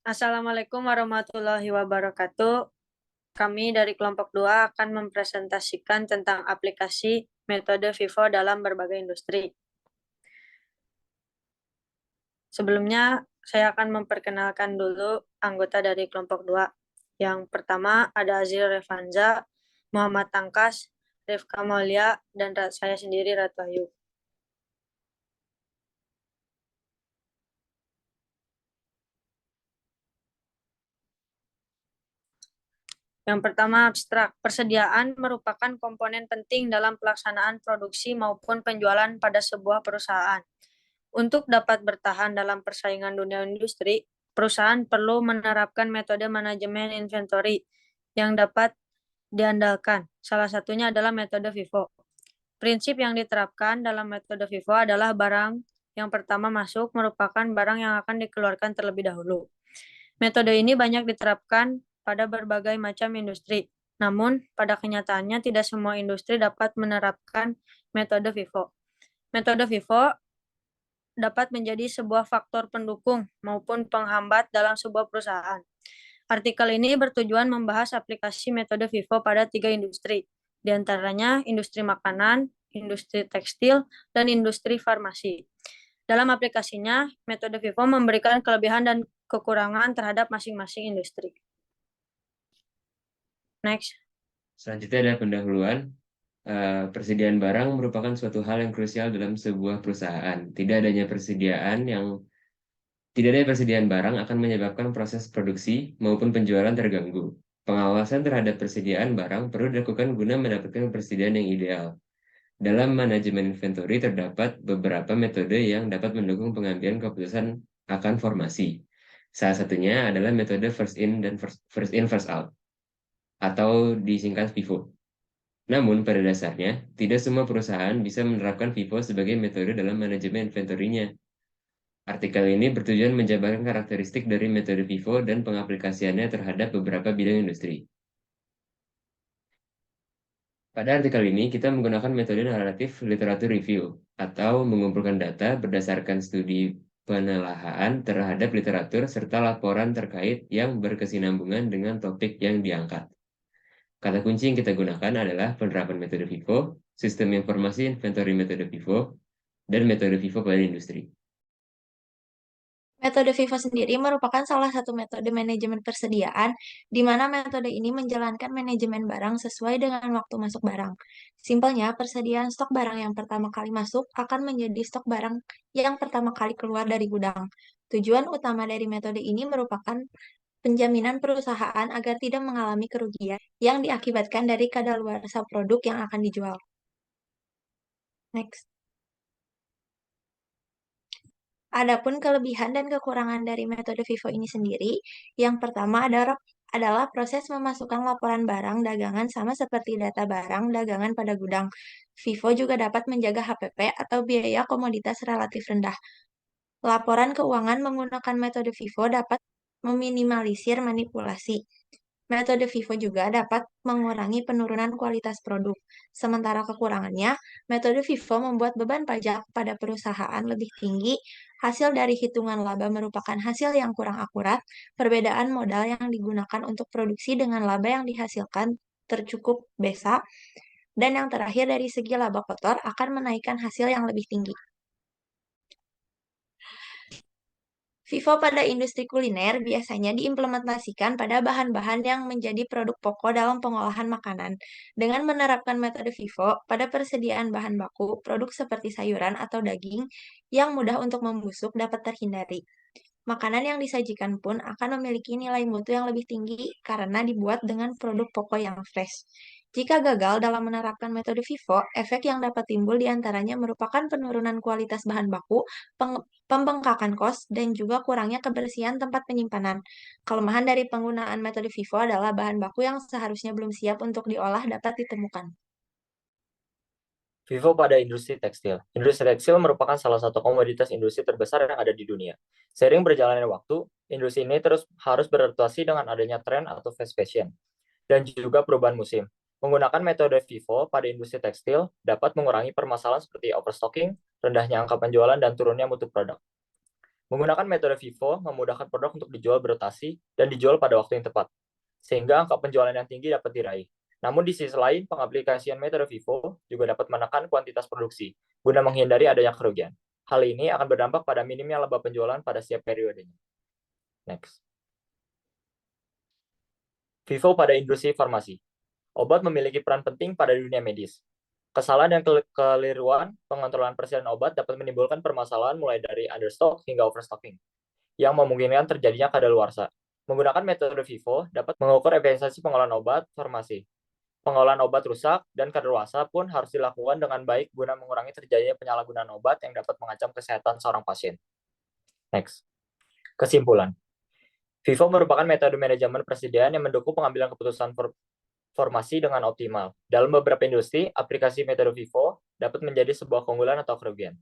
Assalamualaikum warahmatullahi wabarakatuh. Kami dari kelompok 2 akan mempresentasikan tentang aplikasi metode FIFO dalam berbagai industri. Sebelumnya, saya akan memperkenalkan dulu anggota dari kelompok 2. Yang pertama ada Azil Revanza, Muhammad Tangkas, Rifka Maulia, dan saya sendiri Ratu Ayu. Yang pertama, abstrak. Persediaan merupakan komponen penting dalam pelaksanaan produksi maupun penjualan pada sebuah perusahaan. Untuk dapat bertahan dalam persaingan dunia industri, perusahaan perlu menerapkan metode manajemen inventory yang dapat diandalkan. Salah satunya adalah metode FIFO. Prinsip yang diterapkan dalam metode FIFO adalah barang yang pertama masuk merupakan barang yang akan dikeluarkan terlebih dahulu. Metode ini banyak diterapkan pada berbagai macam industri. Namun, pada kenyataannya tidak semua industri dapat menerapkan metode FIFO. Metode FIFO dapat menjadi sebuah faktor pendukung maupun penghambat dalam sebuah perusahaan. Artikel ini bertujuan membahas aplikasi metode FIFO pada 3 industri, di antaranya industri makanan, industri tekstil, dan industri farmasi. Dalam aplikasinya, metode FIFO memberikan kelebihan dan kekurangan terhadap masing-masing industri. Next. Selanjutnya ada pendahuluan. Persediaan barang merupakan suatu hal yang krusial dalam sebuah perusahaan. Tidak adanya persediaan barang akan menyebabkan proses produksi maupun penjualan terganggu. Pengawasan terhadap persediaan barang perlu dilakukan guna mendapatkan persediaan yang ideal. Dalam manajemen inventory terdapat beberapa metode yang dapat mendukung pengambilan keputusan akan formasi. Salah satunya adalah metode first in first out atau disingkat FIFO. Namun pada dasarnya tidak semua perusahaan bisa menerapkan FIFO sebagai metode dalam manajemen inventory-nya. Artikel ini bertujuan menjabarkan karakteristik dari metode FIFO dan pengaplikasiannya terhadap beberapa bidang industri. Pada artikel ini, kita menggunakan metode naratif literatur review, atau mengumpulkan data berdasarkan studi penelaahan terhadap literatur serta laporan terkait yang berkesinambungan dengan topik yang diangkat. Kata kunci yang kita gunakan adalah penerapan metode FIFO, sistem informasi inventory metode FIFO, dan metode FIFO pada industri. Metode FIFO sendiri merupakan salah satu metode manajemen persediaan, di mana metode ini menjalankan manajemen barang sesuai dengan waktu masuk barang. Simpelnya, persediaan stok barang yang pertama kali masuk akan menjadi stok barang yang pertama kali keluar dari gudang. Tujuan utama dari metode ini merupakan penjaminan perusahaan agar tidak mengalami kerugian yang diakibatkan dari kadaluarsa produk yang akan dijual. Next. Adapun kelebihan dan kekurangan dari metode FIFO ini sendiri, yang pertama adalah proses memasukkan laporan barang dagangan sama seperti data barang dagangan pada gudang. FIFO juga dapat menjaga HPP atau biaya komoditas relatif rendah. Laporan keuangan menggunakan metode FIFO dapat meminimalisir manipulasi. Metode FIFO juga dapat mengurangi penurunan kualitas produk. Sementara kekurangannya, metode FIFO membuat beban pajak pada perusahaan lebih tinggi. Hasil dari hitungan laba merupakan hasil yang kurang akurat. Perbedaan modal yang digunakan untuk produksi dengan laba yang dihasilkan tercukup besar. Dan yang terakhir dari segi laba kotor akan menaikkan hasil yang lebih tinggi. FIFO pada industri kuliner biasanya diimplementasikan pada bahan-bahan yang menjadi produk pokok dalam pengolahan makanan. Dengan menerapkan metode FIFO pada persediaan bahan baku, produk seperti sayuran atau daging yang mudah untuk membusuk dapat terhindari. Makanan yang disajikan pun akan memiliki nilai mutu yang lebih tinggi karena dibuat dengan produk pokok yang fresh. Jika gagal dalam menerapkan metode FIFO, efek yang dapat timbul diantaranya merupakan penurunan kualitas bahan baku, pembengkakan kos, dan juga kurangnya kebersihan tempat penyimpanan. Kelemahan dari penggunaan metode FIFO adalah bahan baku yang seharusnya belum siap untuk diolah dapat ditemukan. FIFO pada industri tekstil. Industri tekstil merupakan salah satu komoditas industri terbesar yang ada di dunia. Seiring berjalannya waktu, industri ini terus harus beradaptasi dengan adanya tren atau fast fashion dan juga perubahan musim. Menggunakan metode FIFO pada industri tekstil dapat mengurangi permasalahan seperti overstocking, rendahnya angka penjualan, dan turunnya mutu produk. Menggunakan metode FIFO memudahkan produk untuk dijual berotasi dan dijual pada waktu yang tepat, sehingga angka penjualan yang tinggi dapat diraih. Namun di sisi lain, pengaplikasian metode FIFO juga dapat menekan kuantitas produksi, guna menghindari adanya kerugian. Hal ini akan berdampak pada minimnya laba penjualan pada setiap periodenya. Next. FIFO pada industri farmasi. Obat memiliki peran penting pada dunia medis. Kesalahan dan kekeliruan pengontrolan persediaan obat dapat menimbulkan permasalahan mulai dari understock hingga overstocking, yang memungkinkan terjadinya kadaluarsa. Menggunakan metode FIFO dapat mengukur efisiensi pengelolaan obat farmasi. Pengolahan obat rusak dan kadaluarsa pun harus dilakukan dengan baik guna mengurangi terjadinya penyalahgunaan obat yang dapat mengancam kesehatan seorang pasien. Next. Kesimpulan. FIFO merupakan metode manajemen persediaan yang mendukung pengambilan keputusan formasi dengan optimal. Dalam beberapa industri, aplikasi metode FIFO dapat menjadi sebuah keunggulan atau kerugian.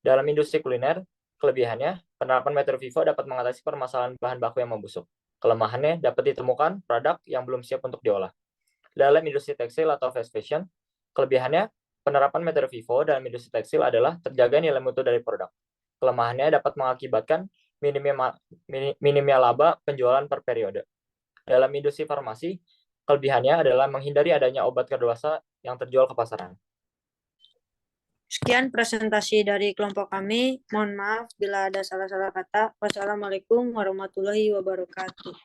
Dalam industri kuliner, kelebihannya, penerapan metode FIFO dapat mengatasi permasalahan bahan baku yang membusuk. Kelemahannya dapat ditemukan produk yang belum siap untuk diolah. Dalam industri tekstil atau fast fashion, kelebihannya, penerapan metode FIFO dalam industri tekstil adalah terjaga nilai mutu dari produk. Kelemahannya dapat mengakibatkan minimnya laba penjualan per periode. Dalam industri farmasi, kelebihannya adalah menghindari adanya obat kadaluarsa yang terjual ke pasaran. Sekian presentasi dari kelompok kami. Mohon maaf bila ada salah-salah kata. Wassalamualaikum warahmatullahi wabarakatuh.